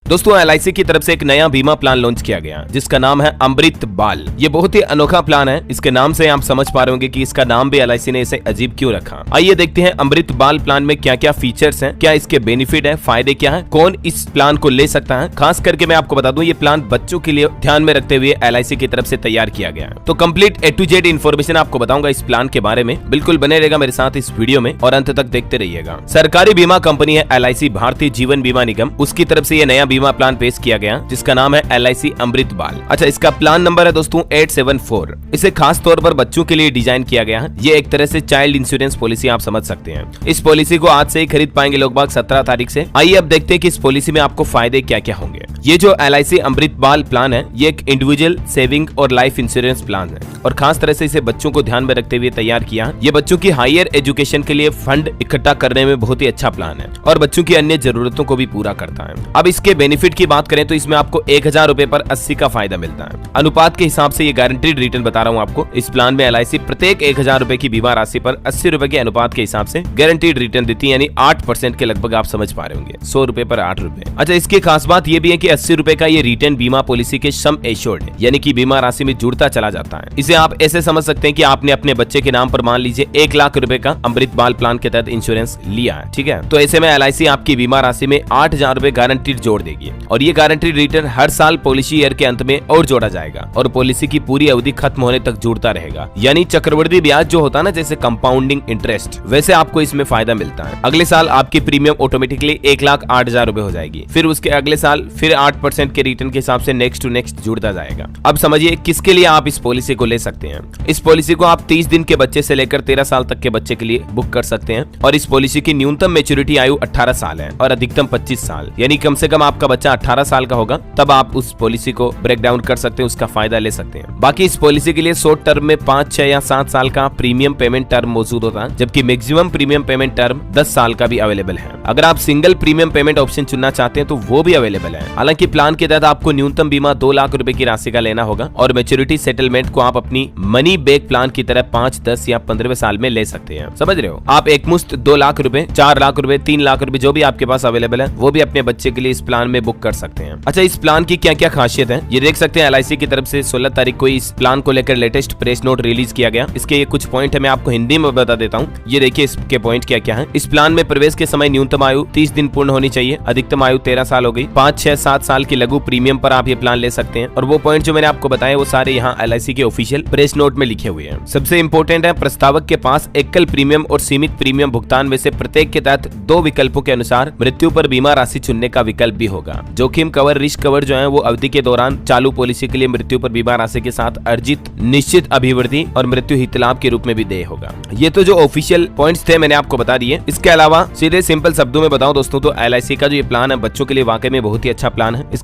दोस्तों LIC की तरफ से एक नया बीमा प्लान लॉन्च किया गया जिसका नाम है अमृत बाल। ये बहुत ही अनोखा प्लान है। इसके नाम से आप समझ पा रहे होंगे कि इसका नाम भी LIC ने इसे अजीब क्यों रखा। आइए देखते हैं अमृत बाल प्लान में क्या क्या फीचर्स हैं, क्या इसके बेनिफिट है, फायदे क्या है, कौन इस प्लान को ले सकता है। खास करके मैं आपको बता दूं ये प्लान बच्चों के लिए ध्यान में रखते हुए LIC की तरफ से तैयार किया गया है। तो complete A to Z information आपको बताऊंगा इस प्लान के बारे में। बिल्कुल बने रहेगा मेरे साथ इस वीडियो में और अंत तक देखते रहिएगा। सरकारी बीमा कंपनी है LIC भारतीय जीवन बीमा निगम, उसकी तरफ से ये नया बीमा प्लान पेश किया गया जिसका नाम है LIC अमृत बाल। अच्छा, इसका प्लान नंबर है दोस्तों 874। इसे खास तौर पर बच्चों के लिए डिजाइन किया गया है। ये एक तरह से चाइल्ड इंश्योरेंस पॉलिसी आप समझ सकते हैं। इस पॉलिसी को आज से ही खरीद पाएंगे लोग बाग 17 तारीख से। आइए अब देखते हैं कि इस पॉलिसी में आपको फायदे क्या क्या होंगे। ये जो LIC अमृत बाल प्लान है ये एक इंडिविजुअल सेविंग और लाइफ इंश्योरेंस प्लान है और खास तरह से इसे बच्चों को ध्यान में रखते हुए तैयार किया। ये बच्चों की हायर एजुकेशन के लिए फंड इकट्ठा करने में बहुत ही अच्छा प्लान है और बच्चों की अन्य जरूरतों को भी पूरा करता है। अब इसके बेनिफिट की बात करें तो इसमें आपको 1000 रुपए पर 80 का फायदा मिलता है। अनुपात के हिसाब से ये गारंटीड रिटर्न बता रहा हूँ आपको। इस प्लान में LIC प्रत्येक 1000 रुपए की बीमा राशि पर 80 रुपए के अनुपात के हिसाब से गारंटीड रिटर्न देती है, यानी 8% के लगभग आप समझ पा रहे होंगे। 100 रुपए पर 8 रुपए। अच्छा, इसकी खास बात ये भी है कि 80 रुपए का ये रिटर्न बीमा पॉलिसी के सम एश्योर्ड है, यानी कि बीमा राशि में जुड़ता चला जाता है। इसे आप ऐसे समझ सकते हैं कि आपने अपने बच्चे के नाम पर मान लीजिए 1 लाख रुपए का अमृत बाल प्लान के तहत इंश्योरेंस लिया है, ठीक है। तो ऐसे में LIC आपकी बीमा राशि में 8000 रुपए गारंटीड जोड़ देगी और ये गारंटीड रिटर्न हर साल पॉलिसी ईयर के अंत में और जोड़ा जाएगा और पॉलिसी की पूरी अवधि खत्म होने तक जुड़ता रहेगा। यानी चक्रवृद्धि ब्याज जो होता है ना, जैसे कंपाउंडिंग इंटरेस्ट, वैसे आपको इसमें फायदा मिलता है। अगले साल आपकी प्रीमियम ऑटोमेटिकली 1,08,000 रुपए हो जाएगी। फिर उसके अगले साल फिर 8% के रिटर्न के हिसाब से नेक्स्ट टू नेक्स्ट जुड़ता जाएगा। अब समझिए किसके लिए आप इस पॉलिसी को ले सकते हैं। इस पॉलिसी को आप 30 दिन के बच्चे से लेकर 13 साल तक के बच्चे के लिए बुक कर सकते हैं और इस पॉलिसी की न्यूनतम मैच्योरिटी आयु 18 साल है और अधिकतम 25 साल, यानी कम से कम आपका बच्चा 18 साल का होगा तब आप उस पॉलिसी को ब्रेक डाउन कर सकते हैं, उसका फायदा ले सकते हैं। बाकी इस पॉलिसी के लिए शॉर्ट टर्म में 5, 6 या 7 साल का प्रीमियम पेमेंट टर्म मौजूद होता है, जबकि मैक्सिमम प्रीमियम पेमेंट टर्म 10 साल का भी अवेलेबल है। अगर आप सिंगल प्रीमियम पेमेंट ऑप्शन चुनना चाहते हैं तो वो भी अवेलेबल है। हालांकि प्लान के तहत आपको न्यूनतम बीमा 2 लाख रुपए की राशि का लेना होगा और मैच्योरिटी सेटलमेंट को आप अपनी मनी बैक प्लान की तरह 5, 10 या 15वें साल में ले सकते हैं। समझ रहे हो, आप एक मुश्त 2 लाख रुपए, 4 लाख रुपए, 3 लाख रुपए जो भी आपके पास अवेलेबल है वो भी अपने बच्चे के लिए इस प्लान में बुक कर सकते हैं। अच्छा, इस प्लान की क्या क्या खासियत है ये देख सकते हैं। LIC की तरफ से 16 तारीख को इस प्लान को लेकर लेटेस्ट प्रेस नोट रिलीज किया गया। इसके ये कुछ पॉइंट है, मैं आपको हिंदी में बता देता हूँ। ये देखिए इसके पॉइंट क्या क्या है। इस प्लान में प्रवेश के समय न्यूनतम आयु 30 दिन पूर्ण होनी चाहिए, अधिकतम आयु 13 साल हो गई। 5, 6, 7 साल की लघु प्रीमियम पर आप ये प्लान ले सकते हैं और वो पॉइंट जो मैंने आपको बताया वो सारे यहाँ LIC के ऑफिशियल प्रेस नोट में लिखे हुए हैं। सबसे इंपॉर्टेंट है, प्रस्तावक के पास एकल प्रीमियम और सीमित प्रीमियम भुगतान में से प्रत्येक के तहत 2 विकल्पों के अनुसार मृत्यु पर बीमा राशि चुनने का विकल्प भी होगा। जोखिम कवर, रिस्क कवर जो है वो अवधि के दौरान चालू पॉलिसी के लिए मृत्यु पर बीमा राशि के साथ अर्जित निश्चित अभिवृद्धि और मृत्यु हित लाभ के रूप में भी देय होगा। ये तो जो ऑफिशियल पॉइंट्स थे मैंने आपको बता दिए। इसके अलावा सीधे सिंपल शब्दों में बताऊं दोस्तों तो LIC का जो ये प्लान है बच्चों के लिए वाकई में बहुत ही अच्छा प्लान है।